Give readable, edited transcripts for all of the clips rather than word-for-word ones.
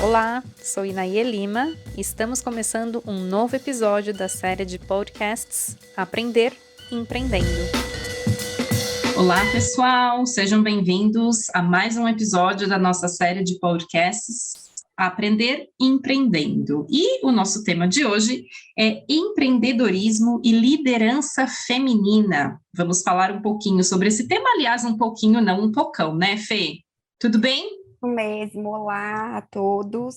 Olá, sou Inaie Lima e estamos começando um novo episódio da série de podcasts Aprender Empreendendo. Olá, pessoal! Sejam bem-vindos a mais um episódio da nossa série de podcasts Aprender Empreendendo. E o nosso tema de hoje é empreendedorismo e liderança feminina. Vamos falar um pouquinho sobre esse tema, aliás, um pouquinho, não um pocão, né, Fê? Tudo bem? Mesmo, olá a todos.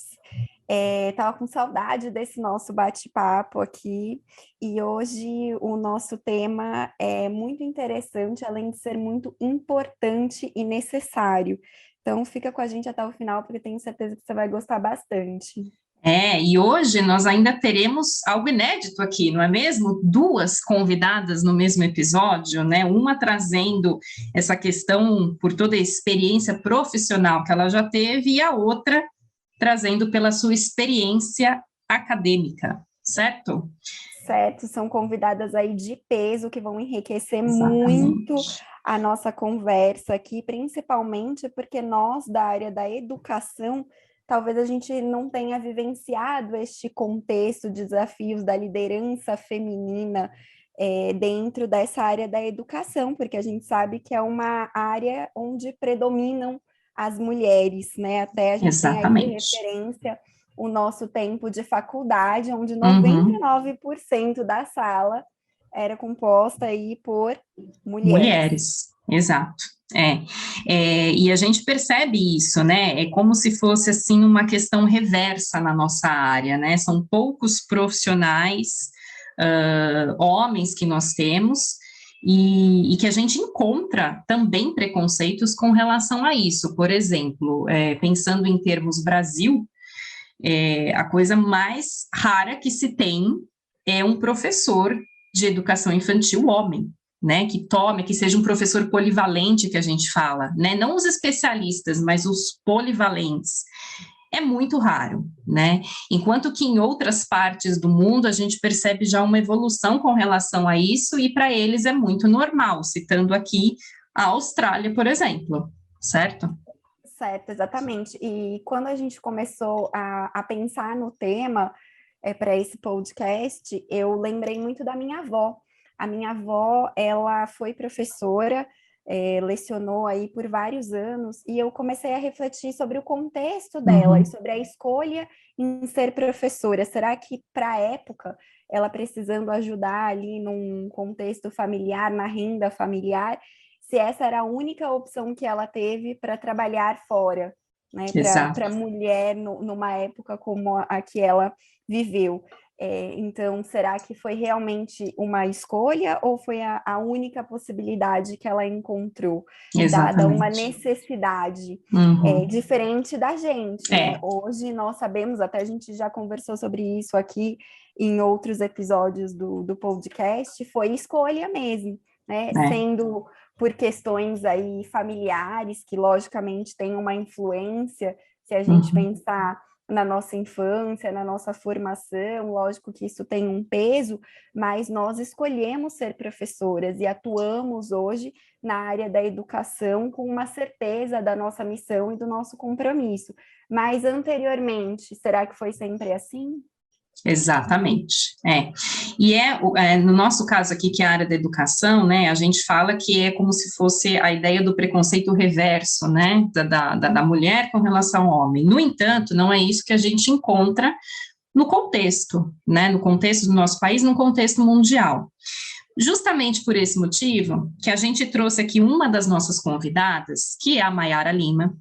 Tava com saudade desse nosso bate-papo aqui e hoje o nosso tema é muito interessante, além de ser muito importante e necessário. Então fica com a gente até o final, porque tenho certeza que você vai gostar bastante. E hoje nós ainda teremos algo inédito aqui, não é mesmo? Duas convidadas no mesmo episódio, né? Uma trazendo essa questão por toda a experiência profissional que ela já teve, e a outra trazendo pela sua experiência acadêmica, certo? Certo, são convidadas aí de peso que vão enriquecer Exatamente. muito a nossa conversa aqui, principalmente porque nós da área da educação, talvez a gente não tenha vivenciado este contexto, desafios da liderança feminina dentro dessa área da educação, porque a gente sabe que é uma área onde predominam as mulheres, né? Até a gente tem aí de referência o nosso tempo de faculdade, onde 99% da sala era composta aí por mulheres. Exato. E a gente percebe isso, né? É como se fosse assim uma questão reversa na nossa área, né? São poucos profissionais, homens que nós temos, e que a gente encontra também preconceitos com relação a isso. Por exemplo, pensando em termos Brasil, a coisa mais rara que se tem é um professor de educação infantil homem, né, que seja um professor polivalente, que a gente fala, né, não os especialistas, mas os polivalentes. É muito raro, né? Enquanto que em outras partes do mundo a gente percebe já uma evolução com relação a isso, e para eles é muito normal, citando aqui a Austrália, por exemplo, certo? Certo, exatamente. E quando a gente começou a pensar no tema para esse podcast, eu lembrei muito da minha avó. A minha avó, ela foi professora, lecionou aí por vários anos, e eu comecei a refletir sobre o contexto dela e sobre a escolha em ser professora. Será que, para a época, ela precisando ajudar ali num contexto familiar, na renda familiar, se essa era a única opção que ela teve para trabalhar fora, né? Para mulher numa época como a que ela viveu. Então, será que foi realmente uma escolha ou foi a única possibilidade que ela encontrou, dada uma necessidade diferente da gente, né? Hoje nós sabemos, até a gente já conversou sobre isso aqui em outros episódios do podcast, foi escolha mesmo, né? Sendo por questões aí familiares, que logicamente têm uma influência, se a gente pensar na nossa infância, na nossa formação, lógico que isso tem um peso, mas nós escolhemos ser professoras e atuamos hoje na área da educação com uma certeza da nossa missão e do nosso compromisso. Mas anteriormente, será que foi sempre assim? Exatamente, E no nosso caso aqui, que é a área da educação, né, a gente fala que é como se fosse a ideia do preconceito reverso, né, da mulher com relação ao homem. No entanto, não é isso que a gente encontra no contexto, né, no contexto do nosso país, no contexto mundial. Justamente por esse motivo que a gente trouxe aqui uma das nossas convidadas, que é a Maiara Lima.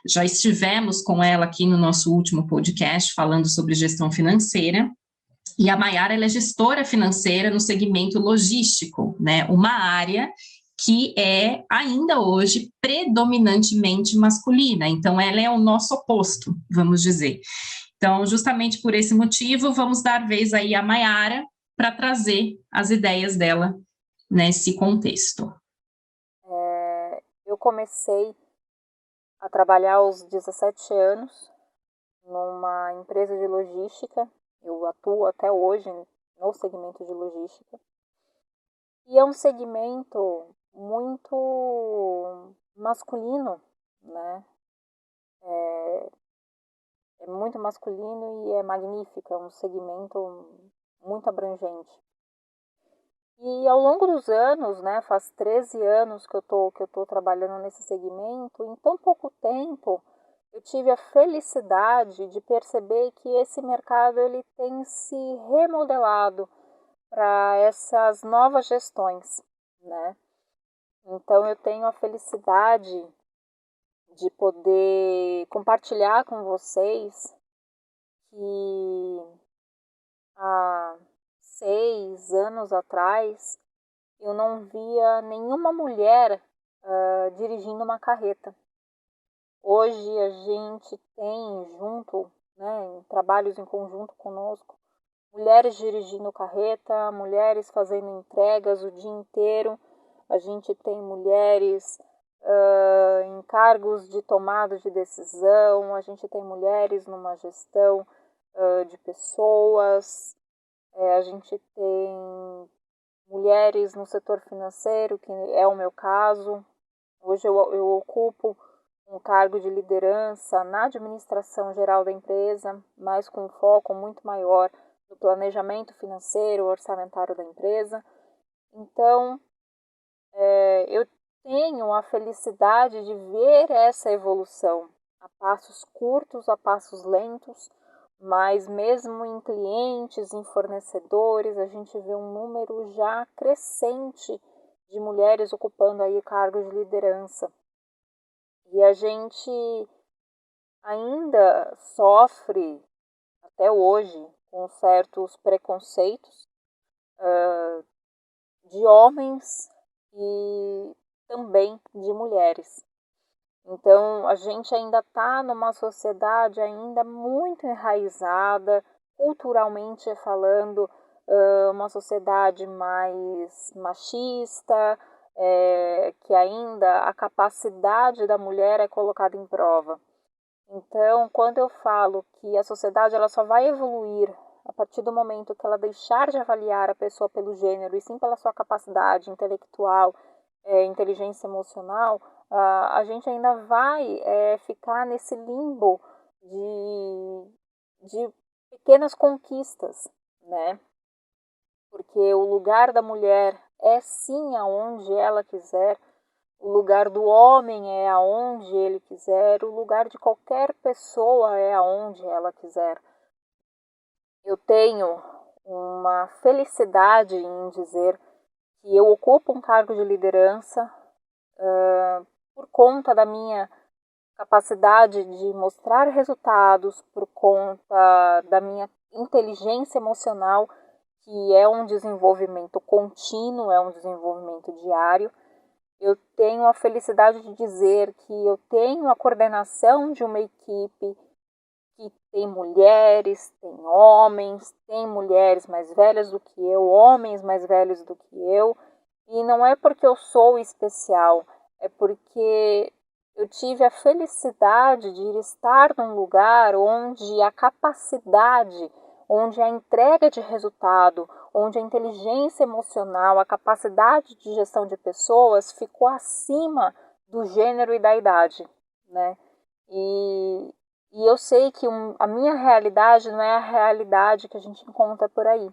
Já estivemos com ela aqui no nosso último podcast falando sobre gestão financeira, e a Maiara, ela é gestora financeira no segmento logístico, né, uma área que é ainda hoje predominantemente masculina, então ela é o nosso oposto, vamos dizer. Então, justamente por esse motivo, vamos dar vez aí à Maiara para trazer as ideias dela nesse contexto. Eu comecei a trabalhar aos 17 anos numa empresa de logística. Eu atuo até hoje no segmento de logística. E é um segmento muito masculino, né? É muito masculino e é magnífico, é um segmento muito abrangente. E ao longo dos anos, né, faz 13 anos que eu tô trabalhando nesse segmento, em tão pouco tempo eu tive a felicidade de perceber que esse mercado ele tem se remodelado para essas novas gestões, né? Então eu tenho a felicidade de poder compartilhar com vocês que há 6 anos atrás eu não via nenhuma mulher dirigindo uma carreta. Hoje a gente tem junto, né, em trabalhos em conjunto conosco, mulheres dirigindo carreta, mulheres fazendo entregas o dia inteiro. A gente tem mulheres em cargos de tomada de decisão, a gente tem mulheres numa gestão de pessoas, a gente tem mulheres no setor financeiro, que é o meu caso. Hoje eu ocupo um cargo de liderança na administração geral da empresa, mas com um foco muito maior no planejamento financeiro, orçamentário da empresa. Então, eu tenho a felicidade de ver essa evolução a passos curtos, a passos lentos, mas mesmo em clientes, em fornecedores, a gente vê um número já crescente de mulheres ocupando aí cargos de liderança. E a gente ainda sofre, até hoje, com certos preconceitos de homens e também de mulheres. Então, a gente ainda está numa sociedade ainda muito enraizada, culturalmente falando, uma sociedade mais machista, que ainda a capacidade da mulher é colocada em prova. Então, quando eu falo que a sociedade ela só vai evoluir a partir do momento que ela deixar de avaliar a pessoa pelo gênero e sim pela sua capacidade intelectual, inteligência emocional, a gente ainda vai ficar nesse limbo de pequenas conquistas, né? Porque o lugar da mulher é sim aonde ela quiser, o lugar do homem é aonde ele quiser, o lugar de qualquer pessoa é aonde ela quiser. Eu tenho uma felicidade em dizer que eu ocupo um cargo de liderança por conta da minha capacidade de mostrar resultados, por conta da minha inteligência emocional, que é um desenvolvimento contínuo, é um desenvolvimento diário. Eu tenho a felicidade de dizer que eu tenho a coordenação de uma equipe que tem mulheres, tem homens, tem mulheres mais velhas do que eu, homens mais velhos do que eu. E não é porque eu sou especial, é porque eu tive a felicidade de estar num lugar onde a capacidade, onde a entrega de resultado, onde a inteligência emocional, a capacidade de gestão de pessoas ficou acima do gênero e da idade, né? E eu sei que a minha realidade não é a realidade que a gente encontra por aí.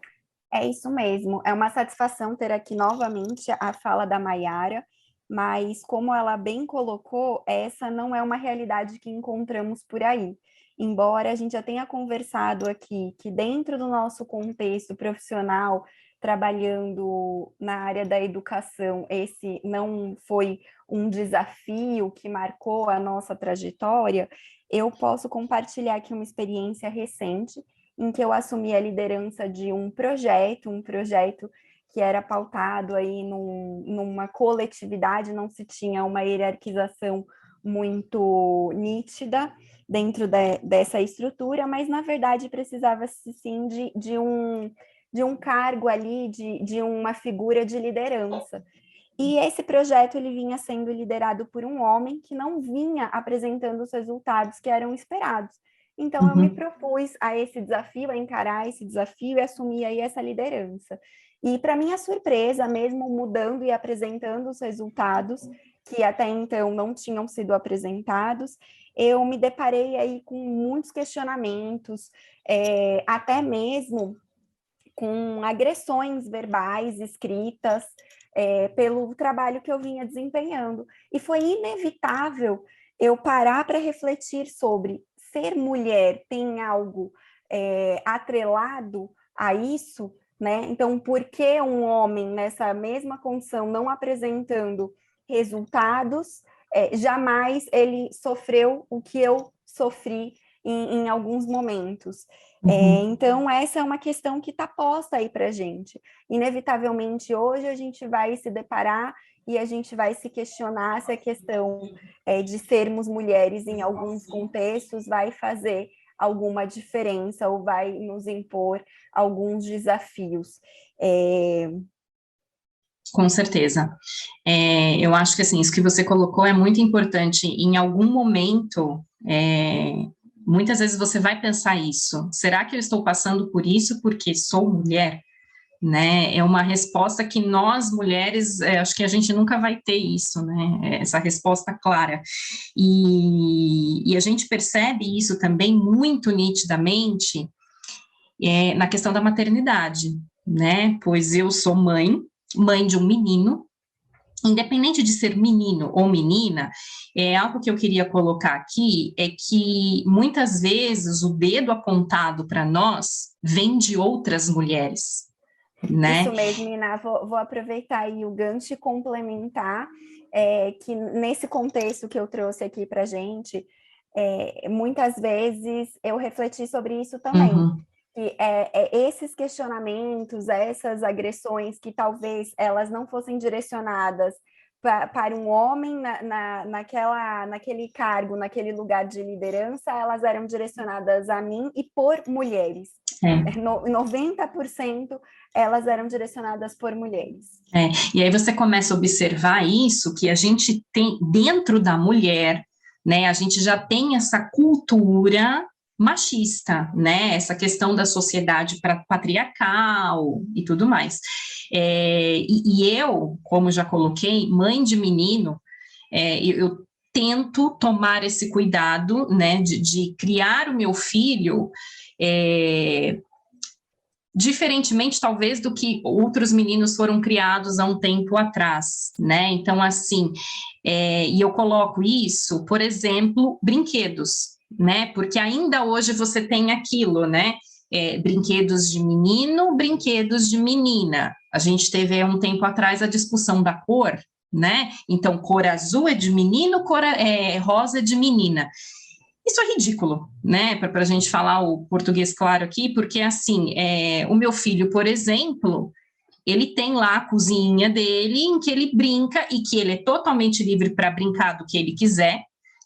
É isso mesmo. É uma satisfação ter aqui novamente a fala da Maiara, mas como ela bem colocou, essa não é uma realidade que encontramos por aí. Embora a gente já tenha conversado aqui que dentro do nosso contexto profissional, trabalhando na área da educação, esse não foi um desafio que marcou a nossa trajetória, eu posso compartilhar aqui uma experiência recente em que eu assumi a liderança de um projeto que era pautado aí numa coletividade, não se tinha uma hierarquização muito nítida dentro dessa estrutura, mas na verdade precisava-se sim de um cargo ali, de uma figura de liderança. E esse projeto ele vinha sendo liderado por um homem que não vinha apresentando os resultados que eram esperados. Então, eu me propus a esse desafio, a encarar esse desafio e assumir aí essa liderança. E, para minha surpresa, mesmo mudando e apresentando os resultados, que até então não tinham sido apresentados, eu me deparei aí com muitos questionamentos, até mesmo com agressões verbais, escritas, pelo trabalho que eu vinha desempenhando. E foi inevitável eu parar para refletir sobre ser mulher tem algo atrelado a isso, né? Então, por que um homem nessa mesma condição, não apresentando resultados, jamais ele sofreu o que eu sofri em alguns momentos? Então, essa é uma questão que está posta aí para a gente. Inevitavelmente, hoje a gente vai se deparar e a gente vai se questionar se a questão de sermos mulheres em alguns contextos vai fazer alguma diferença ou vai nos impor alguns desafios. Com certeza. Eu acho que, assim, isso que você colocou é muito importante. Em algum momento, muitas vezes você vai pensar isso. Será que eu estou passando por isso porque sou mulher? Né? É uma resposta que nós, mulheres, acho que a gente nunca vai ter isso, né? Essa resposta clara. E a gente percebe isso também muito nitidamente na questão da maternidade, né? Pois eu sou mãe de um menino. Independente de ser menino ou menina, algo que eu queria colocar aqui é que muitas vezes o dedo apontado para nós vem de outras mulheres, né? Isso mesmo, Nina, vou aproveitar aí o gancho e complementar que nesse contexto que eu trouxe aqui para a gente, muitas vezes eu refleti sobre isso também. Que esses questionamentos, essas agressões que talvez elas não fossem direcionadas para um homem naquele cargo, naquele lugar de liderança, elas eram direcionadas a mim e por mulheres. 90% elas eram direcionadas por mulheres. E aí você começa a observar isso, que a gente tem dentro da mulher, né, a gente já tem essa cultura machista, né, essa questão da sociedade patriarcal e tudo mais. E eu, como já coloquei, mãe de menino, eu tento tomar esse cuidado, né, de criar o meu filho diferentemente, talvez, do que outros meninos foram criados há um tempo atrás, né? Então, assim, e eu coloco isso, por exemplo, brinquedos, né? Porque ainda hoje você tem aquilo, né? Brinquedos de menino, brinquedos de menina. A gente teve há um tempo atrás a discussão da cor, né? Então, cor azul é de menino, cor rosa é de menina. Isso é ridículo, né, para a gente falar o português claro aqui, porque, assim, o meu filho, por exemplo, ele tem lá a cozinha dele, em que ele brinca e que ele é totalmente livre para brincar do que ele quiser,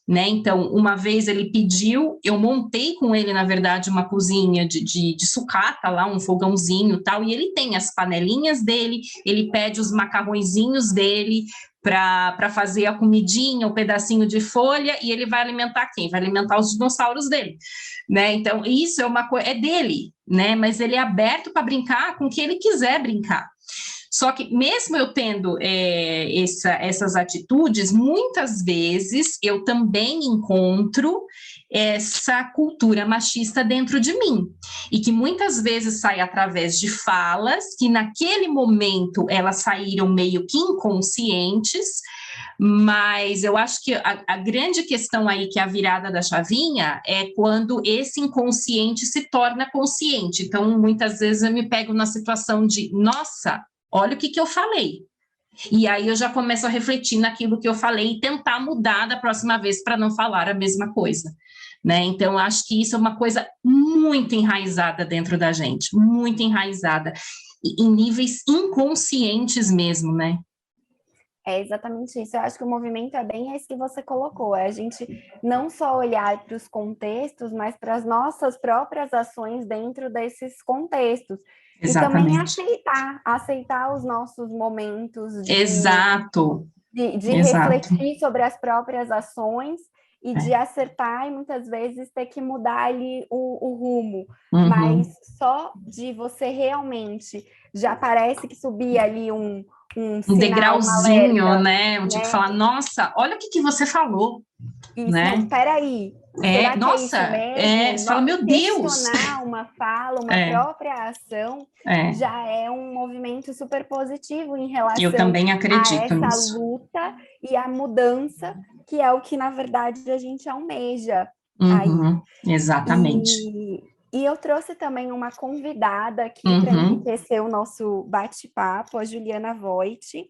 né, então, uma vez ele pediu, eu montei com ele, na verdade, uma cozinha de sucata lá, um fogãozinho e tal, e ele tem as panelinhas dele, ele pede os macarrõezinhos dele, para fazer a comidinha, o pedacinho de folha, e ele vai alimentar quem? Vai alimentar os dinossauros dele, né? Então, isso é uma coisa, é dele, né? Mas ele é aberto para brincar com o que ele quiser brincar. Só que, mesmo eu tendo essas atitudes, muitas vezes eu também encontro essa cultura machista dentro de mim, e que muitas vezes sai através de falas, que naquele momento elas saíram meio que inconscientes, mas eu acho que a grande questão aí, que é a virada da chavinha, é quando esse inconsciente se torna consciente. Então, muitas vezes eu me pego na situação de, nossa, olha o que eu falei. E aí eu já começo a refletir naquilo que eu falei e tentar mudar da próxima vez para não falar a mesma coisa, né? Então, acho que isso é uma coisa muito enraizada dentro da gente, muito enraizada, em níveis inconscientes mesmo, né? É exatamente isso. Eu acho que o movimento é bem esse que você colocou. É a gente não só olhar para os contextos, mas para as nossas próprias ações dentro desses contextos. Exatamente. E também aceitar os nossos momentos Exato. de refletir sobre as próprias ações e de acertar e muitas vezes ter que mudar ali o rumo. Uhum. Mas só de você realmente já parece que subir ali um sinal, degrauzinho, um alerta, né? Eu tipo falar, nossa, olha o que você falou. Isso, né? não, peraí. Será que é isso mesmo? Você fala, meu Deus! Questionar uma fala, uma própria ação, já é um movimento super positivo em relação Eu também acredito a essa nisso. luta e a mudança, que é o que, na verdade, a gente almeja aí. Exatamente. E eu trouxe também uma convidada aqui para enriquecer o nosso bate-papo, a Juliana Voigt.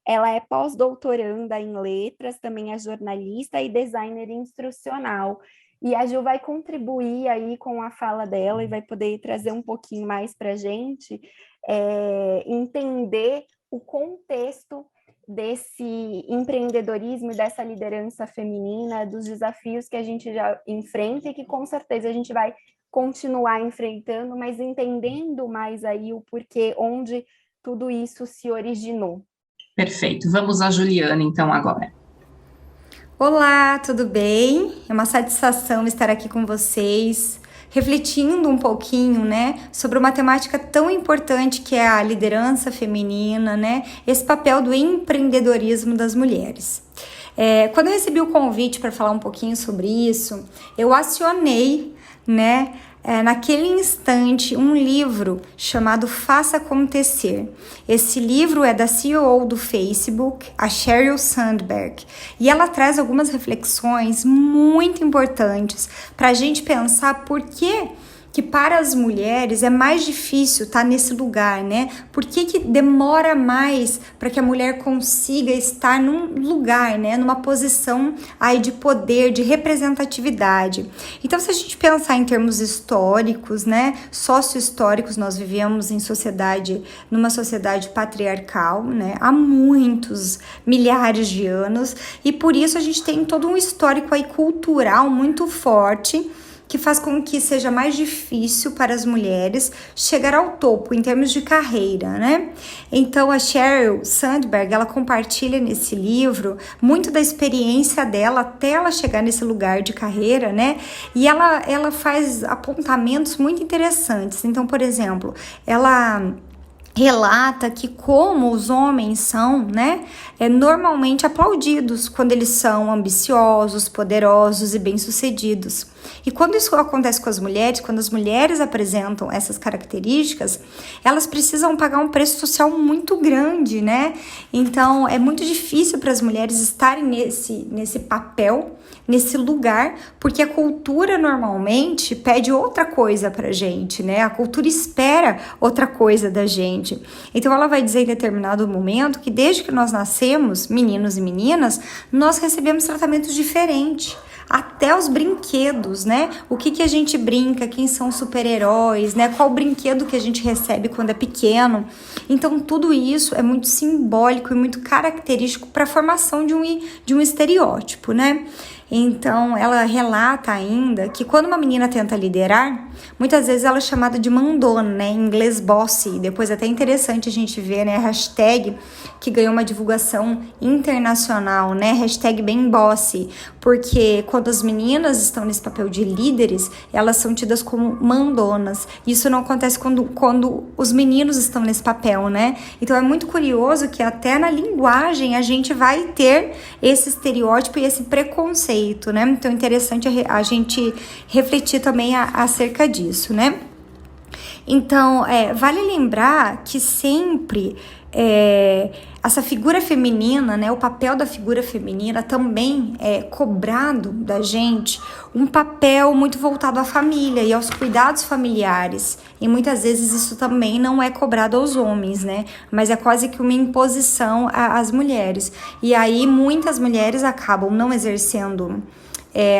Ela é pós-doutoranda em letras, também é jornalista e designer instrucional. E a Ju vai contribuir aí com a fala dela e vai poder trazer um pouquinho mais para a gente, entender o contexto desse empreendedorismo e dessa liderança feminina, dos desafios que a gente já enfrenta e que com certeza a gente vai continuar enfrentando, mas entendendo mais aí o porquê, onde tudo isso se originou. Perfeito. Vamos a Juliana, então, agora. Olá, tudo bem? É uma satisfação estar aqui com vocês, refletindo um pouquinho, né, sobre uma temática tão importante que é a liderança feminina, né, esse papel do empreendedorismo das mulheres. Quando eu recebi o convite para falar um pouquinho sobre isso, eu acionei, né, naquele instante, um livro chamado Faça Acontecer. Esse livro é da CEO do Facebook, a Sheryl Sandberg, e ela traz algumas reflexões muito importantes para a gente pensar por que para as mulheres é mais difícil estar nesse lugar, né? Por que demora mais para que a mulher consiga estar num lugar, né? Numa posição aí de poder, de representatividade. Então, se a gente pensar em termos históricos, né? Sócio-históricos, nós vivemos numa sociedade patriarcal, né? Há muitos milhares de anos, e por isso a gente tem todo um histórico aí cultural muito forte, que faz com que seja mais difícil para as mulheres chegar ao topo em termos de carreira, né? Então, a Sheryl Sandberg, ela compartilha nesse livro muito da experiência dela até ela chegar nesse lugar de carreira, né? E ela faz apontamentos muito interessantes. Então, por exemplo, ela relata que como os homens são, né, normalmente aplaudidos quando eles são ambiciosos, poderosos e bem-sucedidos. E quando isso acontece com as mulheres, quando as mulheres apresentam essas características, elas precisam pagar um preço social muito grande, né? Então, é muito difícil para as mulheres estarem nesse papel, nesse lugar, porque a cultura normalmente pede outra coisa pra gente, né? A cultura espera outra coisa da gente. Então ela vai dizer em determinado momento que desde que nós nascemos, meninos e meninas, nós recebemos tratamentos diferentes. Até os brinquedos, né? O que a gente brinca, quem são super-heróis, né? Qual brinquedo que a gente recebe quando é pequeno. Então, tudo isso é muito simbólico e muito característico para a formação de um estereótipo, né? Então, ela relata ainda que quando uma menina tenta liderar, muitas vezes ela é chamada de mandona, né? Em inglês bossy. Depois é até interessante a gente ver, né? A hashtag que ganhou uma divulgação internacional, né? Hashtag bem bossy. Porque quando as meninas estão nesse papel de líderes, elas são tidas como mandonas. Isso não acontece quando os meninos estão nesse papel, né? Então é muito curioso que até na linguagem a gente vai ter esse estereótipo e esse preconceito, né? Então é interessante a gente refletir também acerca disso, né? Então, vale lembrar que sempre essa figura feminina, né, o papel da figura feminina também é cobrado da gente um papel muito voltado à família e aos cuidados familiares. E muitas vezes isso também não é cobrado aos homens, né? Mas é quase que uma imposição às mulheres. E aí muitas mulheres acabam não exercendo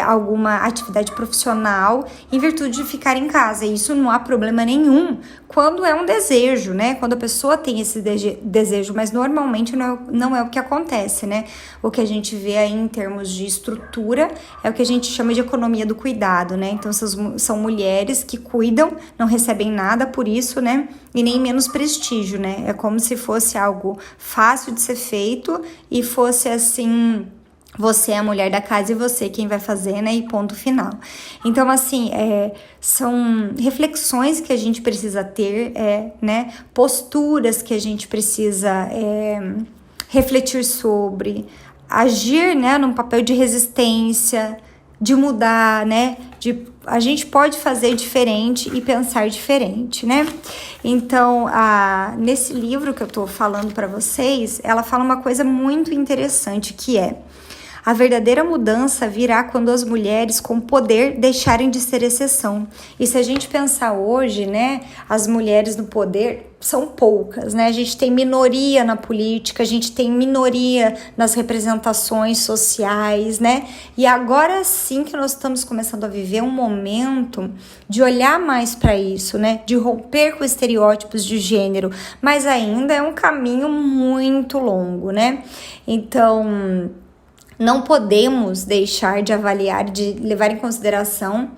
alguma atividade profissional em virtude de ficar em casa. E isso não há problema nenhum quando é um desejo, né? Quando a pessoa tem esse desejo, mas normalmente não é o que acontece, né? O que a gente vê aí em termos de estrutura é o que a gente chama de economia do cuidado, né? Então são mulheres que cuidam, não recebem nada por isso, né? E nem menos prestígio, né? É como se fosse algo fácil de ser feito e fosse assim Você é a mulher da casa e você quem vai fazer, né? E ponto final. Então, assim, são reflexões que a gente precisa ter, né? Posturas que a gente precisa refletir sobre, agir, né? Num papel de resistência, de mudar, né? A gente pode fazer diferente e pensar diferente, né? Então, nesse livro que eu tô falando para vocês, ela fala uma coisa muito interessante, que é: a verdadeira mudança virá quando as mulheres com poder deixarem de ser exceção. E se a gente pensar hoje, né, as mulheres no poder são poucas, né? A gente tem minoria na política, a gente tem minoria nas representações sociais, né? E agora sim que nós estamos começando a viver um momento de olhar mais para isso, né? De romper com estereótipos de gênero, mas ainda é um caminho muito longo, né? Então, não podemos deixar de avaliar, de levar em consideração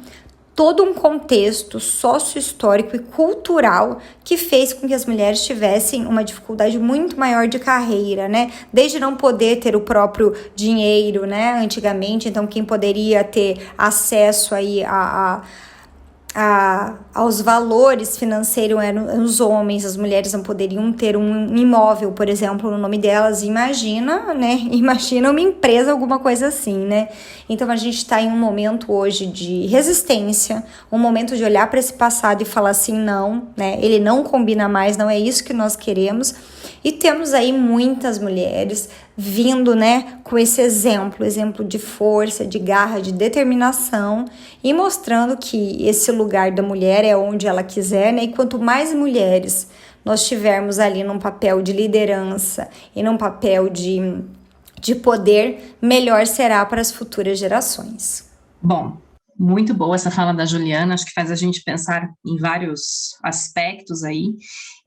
todo um contexto sócio-histórico e cultural que fez com que as mulheres tivessem uma dificuldade muito maior de carreira, né? Desde não poder ter o próprio dinheiro, né? Antigamente, então quem poderia ter acesso aí aos valores financeiros eram os homens, as mulheres não poderiam ter um imóvel, por exemplo, no nome delas. Imagina, né? Imagina uma empresa, alguma coisa assim, né? Então a gente está em um momento hoje de resistência, um momento de olhar para esse passado e falar assim, não, né? Ele não combina mais, não é isso que nós queremos. E temos aí muitas mulheres vindo, né, com esse exemplo de força, de garra, de determinação, e mostrando que esse lugar da mulher é onde ela quiser, né? E quanto mais mulheres nós tivermos ali num papel de liderança e num papel de poder, melhor será para as futuras gerações. Bom, muito boa essa fala da Juliana, acho que faz a gente pensar em vários aspectos aí,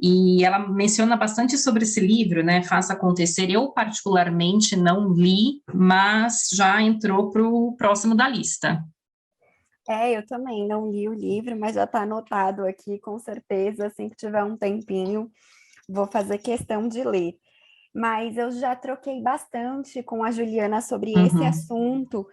e ela menciona bastante sobre esse livro, né, Faça Acontecer. Eu particularmente não li, mas já entrou para o próximo da lista. Eu também não li o livro, mas já está anotado aqui, com certeza, assim que tiver um tempinho, vou fazer questão de ler. Mas eu já troquei bastante com a Juliana sobre esse assunto,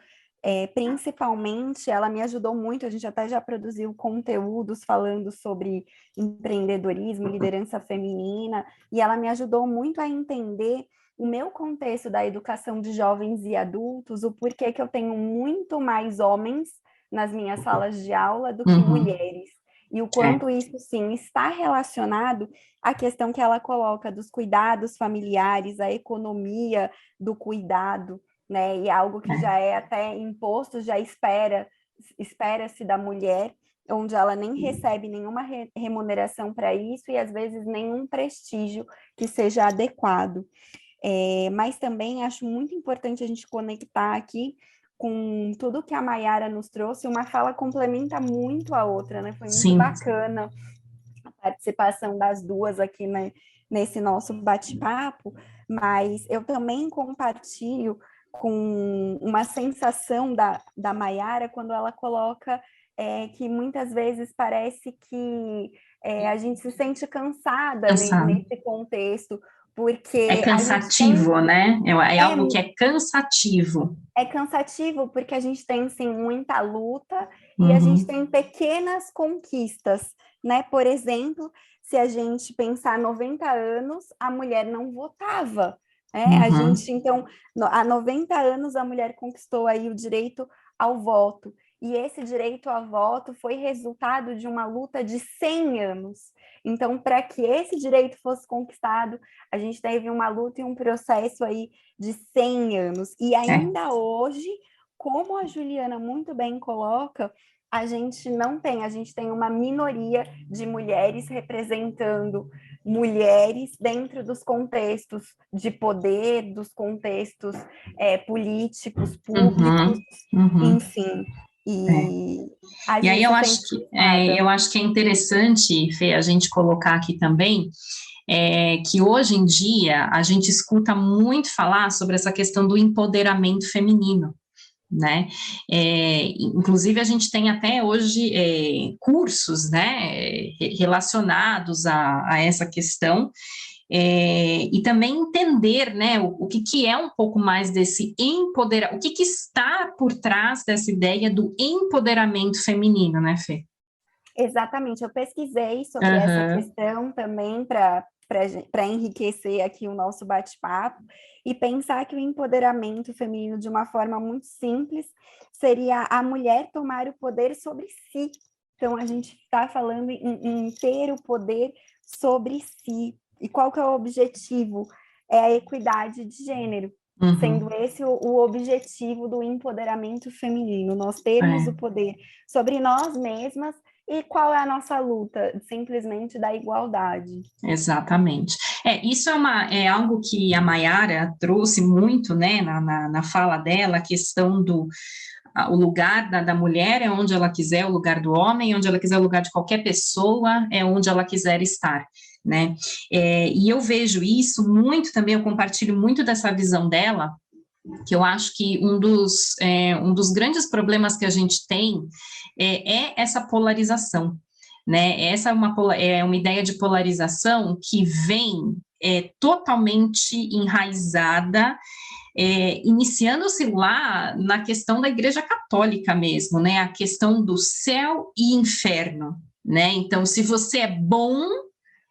principalmente ela me ajudou muito, a gente até já produziu conteúdos falando sobre empreendedorismo, liderança feminina, e ela me ajudou muito a entender o meu contexto da educação de jovens e adultos, o porquê que eu tenho muito mais homens nas minhas salas de aula do que mulheres. E o quanto isso, sim, está relacionado à questão que ela coloca dos cuidados familiares, a economia do cuidado, né? E algo que já é até imposto, já espera-se da mulher, onde ela nem recebe nenhuma remuneração para isso e, às vezes, nenhum prestígio que seja adequado. Mas também acho muito importante a gente conectar aqui com tudo que a Maiara nos trouxe. Uma fala complementa muito a outra, né? Foi muito bacana a participação das duas aqui, né, nesse nosso bate-papo, mas eu também compartilho com uma sensação da Maiara quando ela coloca que muitas vezes parece que a gente se sente cansada nesse contexto, porque é cansativo, né? É algo que é cansativo. É cansativo porque a gente tem, sim, muita luta e a gente tem pequenas conquistas, né? Por exemplo, se a gente pensar 90 anos, a mulher não votava, né? A gente, então, há 90 anos a mulher conquistou aí o direito ao voto. E esse direito ao voto foi resultado de uma luta de 100 anos. Então, para que esse direito fosse conquistado, a gente teve uma luta e um processo aí de 100 anos. E ainda hoje, como a Juliana muito bem coloca, a gente tem uma minoria de mulheres representando mulheres dentro dos contextos de poder, dos contextos políticos, públicos, enfim. E aí eu acho que é interessante, Fê, a gente colocar aqui também que hoje em dia a gente escuta muito falar sobre essa questão do empoderamento feminino, né? Inclusive a gente tem até hoje cursos, né, relacionados a essa questão. E também entender, né, o que é um pouco mais desse empoderamento, o que está por trás dessa ideia do empoderamento feminino, né, Fê? Exatamente, eu pesquisei sobre essa questão também para enriquecer aqui o nosso bate-papo e pensar que o empoderamento feminino, de uma forma muito simples, seria a mulher tomar o poder sobre si. Então, a gente está falando em ter o poder sobre si. E qual que é o objetivo? É a equidade de gênero, sendo esse o objetivo do empoderamento feminino, nós termos o poder sobre nós mesmas. E qual é a nossa luta? Simplesmente da igualdade. Exatamente. Isso é algo que a Maiara trouxe muito, né, na fala dela, a questão do o lugar da mulher é onde ela quiser, o lugar do homem, onde ela quiser, o lugar de qualquer pessoa é onde ela quiser estar, né? E eu vejo isso muito também, eu compartilho muito dessa visão dela, que eu acho que um dos grandes problemas que a gente tem é essa polarização, né? Essa é uma ideia de polarização que vem totalmente enraizada, iniciando-se lá na questão da Igreja Católica mesmo, né? A questão do céu e inferno, né? Então, se você é bom,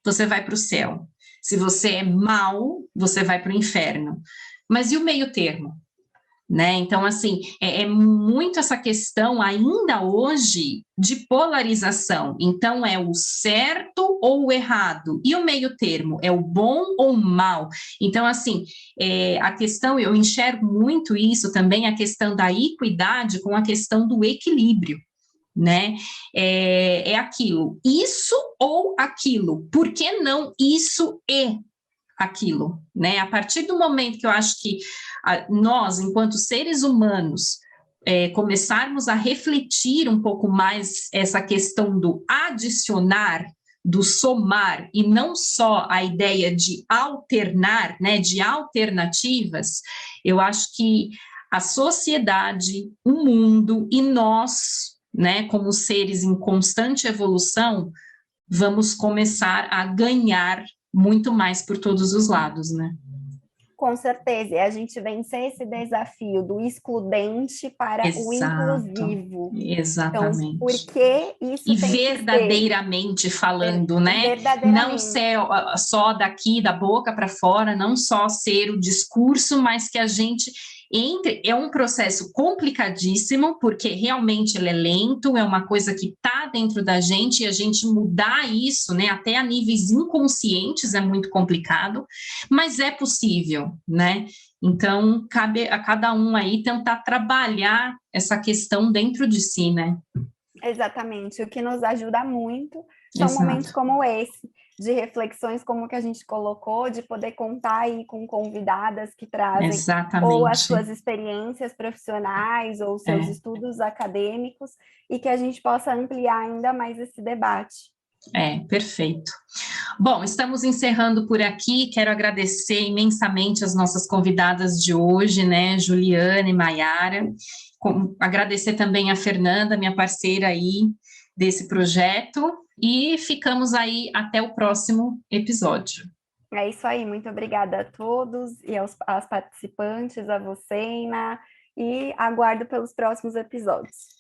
você vai para o céu. Se você é mau, você vai para o inferno. Mas e o meio termo? Né? Então, assim, é muito essa questão ainda hoje de polarização. Então, é o certo ou o errado? E o meio termo? É o bom ou o mal? Então, assim, a questão, eu enxergo muito isso também, a questão da equidade com a questão do equilíbrio. Né? É aquilo, isso ou aquilo? Por que não isso e aquilo, né? A partir do momento que eu acho que nós, enquanto seres humanos, começarmos a refletir um pouco mais essa questão do adicionar, do somar, e não só a ideia de alternar, né, de alternativas, eu acho que a sociedade, o mundo e nós, né, como seres em constante evolução, vamos começar a ganhar muito mais por todos os lados, né? Com certeza, e a gente vencer esse desafio do excludente para o inclusivo. Exatamente. Então, porque isso e tem verdadeiramente falando, né? Não ser só daqui, da boca para fora, não só ser o discurso, mas que a gente entre. É um processo complicadíssimo, porque realmente ele é lento, é uma coisa que está dentro da gente, e a gente mudar isso, né, até a níveis inconscientes é muito complicado, mas é possível, né? Então, cabe a cada um aí tentar trabalhar essa questão dentro de si, né? Exatamente, o que nos ajuda muito são momentos como esse, de reflexões como que a gente colocou, de poder contar aí com convidadas que trazem ou as suas experiências profissionais ou seus estudos acadêmicos, e que a gente possa ampliar ainda mais esse debate. Perfeito. Bom, estamos encerrando por aqui, quero agradecer imensamente as nossas convidadas de hoje, né, Juliana e Maiara, agradecer também a Fernanda, minha parceira aí desse projeto, e ficamos aí até o próximo episódio. É isso aí, muito obrigada a todos e aos participantes, a você, Ina, e aguardo pelos próximos episódios.